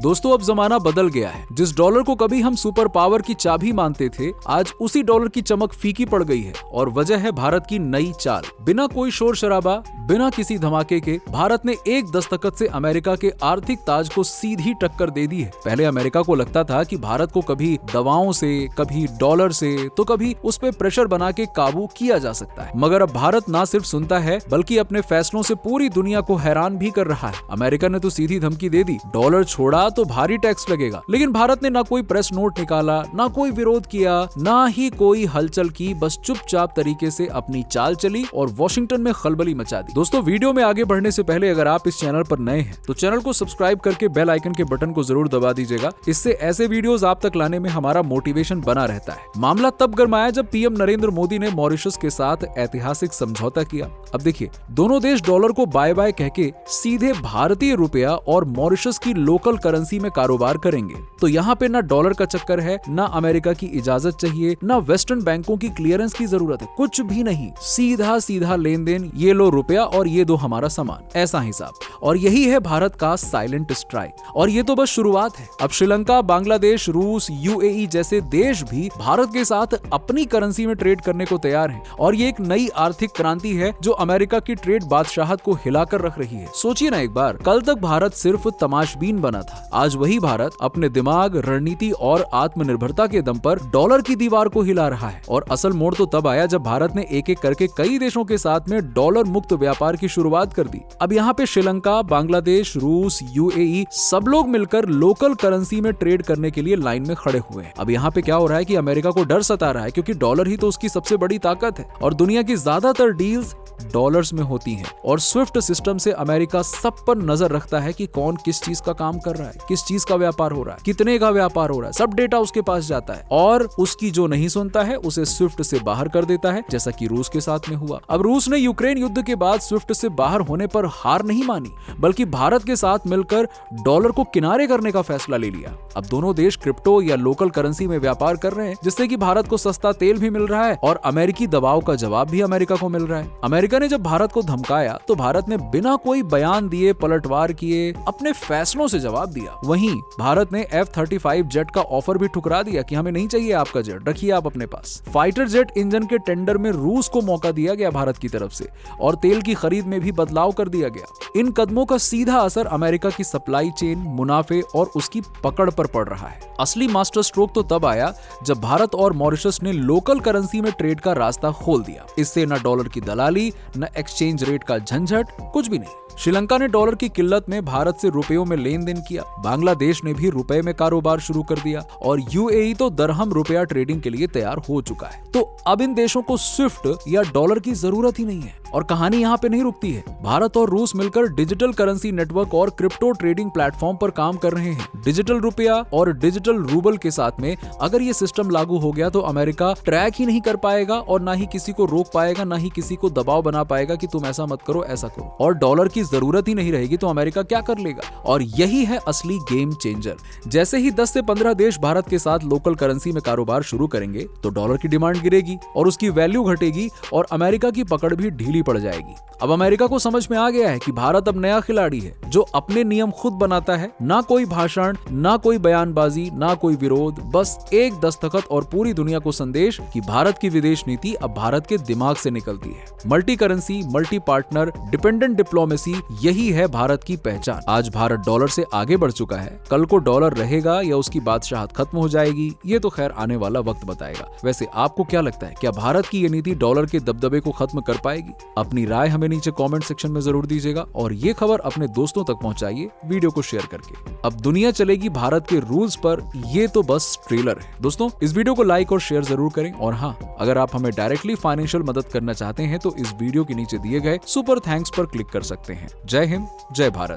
दोस्तों अब जमाना बदल गया है। जिस डॉलर को कभी हम सुपर पावर की चाबी मानते थे, आज उसी डॉलर की चमक फीकी पड़ गई है और वजह है भारत की नई चाल। बिना कोई शोर शराबा, बिना किसी धमाके के भारत ने एक दस्तखत से अमेरिका के आर्थिक ताज को सीधी टक्कर दे दी है। पहले अमेरिका को लगता था कि भारत को कभी दवाओं से, कभी डॉलर से, तो कभी उस पे प्रेशर बना के काबू किया जा सकता है, मगर अब भारत ना सिर्फ सुनता है बल्कि अपने फैसलों से पूरी दुनिया को हैरान भी कर रहा है। अमेरिका ने तो सीधी धमकी दे दी, डॉलर छोड़ा तो भारी टैक्स लगेगा, लेकिन भारत ने ना कोई प्रेस नोट निकाला, ना कोई विरोध किया, ना ही कोई हलचल की, बस चुपचाप तरीके से अपनी चाल चली और वॉशिंगटन में खलबली मचा दी। दोस्तों वीडियो में आगे बढ़ने से पहले अगर आप इस चैनल पर नए हैं तो चैनल को सब्सक्राइब करके बेल आइकन के बटन को जरूर दबा दीजिएगा। इससे ऐसे वीडियोस आप तक लाने में हमारा मोटिवेशन बना रहता है। मामला तब गरमाया जब पीएम नरेंद्र मोदी ने मॉरिशस के साथ ऐतिहासिक समझौता किया। अब देखिए, दोनों देश डॉलर को बाय बाय कहके सीधे भारतीय रुपया और मॉरिशस की लोकल करेंसी में कारोबार करेंगे। तो यहाँ पे ना डॉलर का चक्कर है, ना अमेरिका की इजाजत चाहिए, ना वेस्टर्न बैंकों की क्लियरेंस की जरूरत है, कुछ भी नहीं। सीधा सीधा लेन देन, ये लो रुपया और ये दो हमारा सामान, ऐसा हिसाब। और यही है भारत का साइलेंट स्ट्राइक। और ये तो बस शुरुआत है। अब श्रीलंका, बांग्लादेश, रूस, यूएई जैसे देश भी भारत के साथ अपनी करेंसी में ट्रेड करने को तैयार हैं। और ये एक नई आर्थिक क्रांति है जो अमेरिका की ट्रेड बादशाहत को हिलाकर रख रही है। सोचिए ना एक बार, कल तक भारत सिर्फ तमाशबीन बना था, आज वही भारत अपने दिमाग, रणनीति और आत्मनिर्भरता के दम पर डॉलर की दीवार को हिला रहा है। और असल मोड़ तो तब आया जब भारत ने एक एक करके कई देशों के साथ में डॉलर मुक्त व्यापार की शुरुआत कर दी। अब यहाँ पे श्रीलंका, बांग्लादेश, रूस, यूएई सब लोग मिलकर लोकल करेंसी में ट्रेड करने के लिए लाइन में खड़े हुए हैं। अब यहाँ पे क्या हो रहा है कि अमेरिका को डर सता रहा है, क्योंकि डॉलर ही तो उसकी सबसे बड़ी ताकत है और दुनिया की ज्यादातर डील्स डॉलर्स में होती हैं। और स्विफ्ट सिस्टम से अमेरिका सब पर नजर रखता है कि कौन किस चीज का काम कर रहा है, किस चीज का व्यापार हो रहा है, कितने का व्यापार हो रहा है, सब डेटा उसके पास जाता है और उसकी जो नहीं सुनता है उसे स्विफ्ट से बाहर कर देता है, जैसा कि रूस के साथ में हुआ। अब रूस ने यूक्रेन युद्ध के बाद स्विफ्ट से बाहर होने पर हार नहीं मानी, बल्कि भारत के साथ मिलकर डॉलर को किनारे करने का फैसला ले लिया। अब दोनों देश क्रिप्टो या लोकल करेंसी में व्यापार कर रहे हैं, जिससे कि भारत को सस्ता तेल भी मिल रहा है और अमेरिकी दबाव का जवाब भी अमेरिका को मिल रहा है। अमेरिका ने जब भारत को धमकाया तो भारत ने बिना कोई बयान दिए, पलटवार किए, अपने फैसलों से जवाब दिया। वहीं भारत ने F-35 जेट का ऑफर भी ठुकरा दिया कि हमें नहीं चाहिए आपका जेट, रखिए आप अपने पास। फाइटर जेट इंजन के टेंडर में रूस को मौका दिया गया भारत की तरफ से और तेल की खरीद में भी बदलाव कर दिया गया। इन कदमों का सीधा असर अमेरिका की सप्लाई चेन, मुनाफे और उसकी पकड़ पर पड़ रहा है। असली मास्टर स्ट्रोक तो तब आया जब भारत और मॉरिशस ने लोकल करेंसी में ट्रेड का रास्ता खोल दिया। इससे न डॉलर की दलाली, न एक्सचेंज रेट का झंझट, कुछ भी नहीं। श्रीलंका ने डॉलर की किल्लत में भारत से रुपयों में लेन देन किया, बांग्लादेश ने भी रुपए में कारोबार शुरू कर दिया और यूएई तो दरहम रुपया ट्रेडिंग के लिए तैयार हो चुका है। तो अब इन देशों को स्विफ्ट या डॉलर की जरूरत ही नहीं है। और कहानी यहाँ पे नहीं रुकती है। भारत और रूस मिलकर डिजिटल करेंसी नेटवर्क और क्रिप्टो ट्रेडिंग प्लेटफॉर्म पर काम कर रहे हैं। डिजिटल रुपया और डिजिटल रूबल के साथ में अगर ये सिस्टम लागू हो गया तो अमेरिका ट्रैक ही नहीं कर पाएगा और ना ही किसी को रोक पाएगा, ना ही किसी को दबाव बना पाएगा कि तुम ऐसा मत करो, ऐसा करो। और डॉलर की जरूरत ही नहीं रहेगी तो अमेरिका क्या कर लेगा। और यही है असली गेम चेंजर। जैसे ही 10 से 15 देश भारत के साथ लोकल करेंसी में कारोबार शुरू करेंगे तो डॉलर की डिमांड गिरेगी और उसकी वैल्यू घटेगी और अमेरिका की पकड़ भी ढीली पड़ जाएगी। अब अमेरिका को समझ में आ गया है कि भारत अब नया खिलाड़ी है जो अपने नियम खुद बनाता है। ना कोई भाषण, ना कोई बयानबाजी, ना कोई विरोध, बस एक दस्तखत और पूरी दुनिया को संदेश कि भारत की विदेश नीति अब भारत के दिमाग से निकलती है। Multi currency, multi partner, dependent diplomacy, यही है भारत की पहचान। आज भारत डॉलर से आगे बढ़ चुका है। कल को डॉलर रहेगा या उसकी बादशाहत खत्म हो जाएगी, ये तो खैर आने वाला वक्त बताएगा। वैसे आपको क्या लगता है, क्या भारत की ये नीति डॉलर के दबदबे को खत्म कर पाएगी? अपनी राय हमें नीचे कमेंट सेक्शन में जरूर दीजिएगा और ये खबर अपने दोस्तों तक पहुंचाइए वीडियो को शेयर करके। अब दुनिया चलेगी भारत के रूल्स पर, ये तो बस ट्रेलर है। दोस्तों इस वीडियो को लाइक और शेयर जरूर करें और हाँ, अगर आप हमें डायरेक्टली फाइनेंशियल मदद करना चाहते हैं तो इस वीडियो के नीचे दिए गए सुपर थैंक्स पर क्लिक कर सकते हैं। जय हिंद, जय भारत।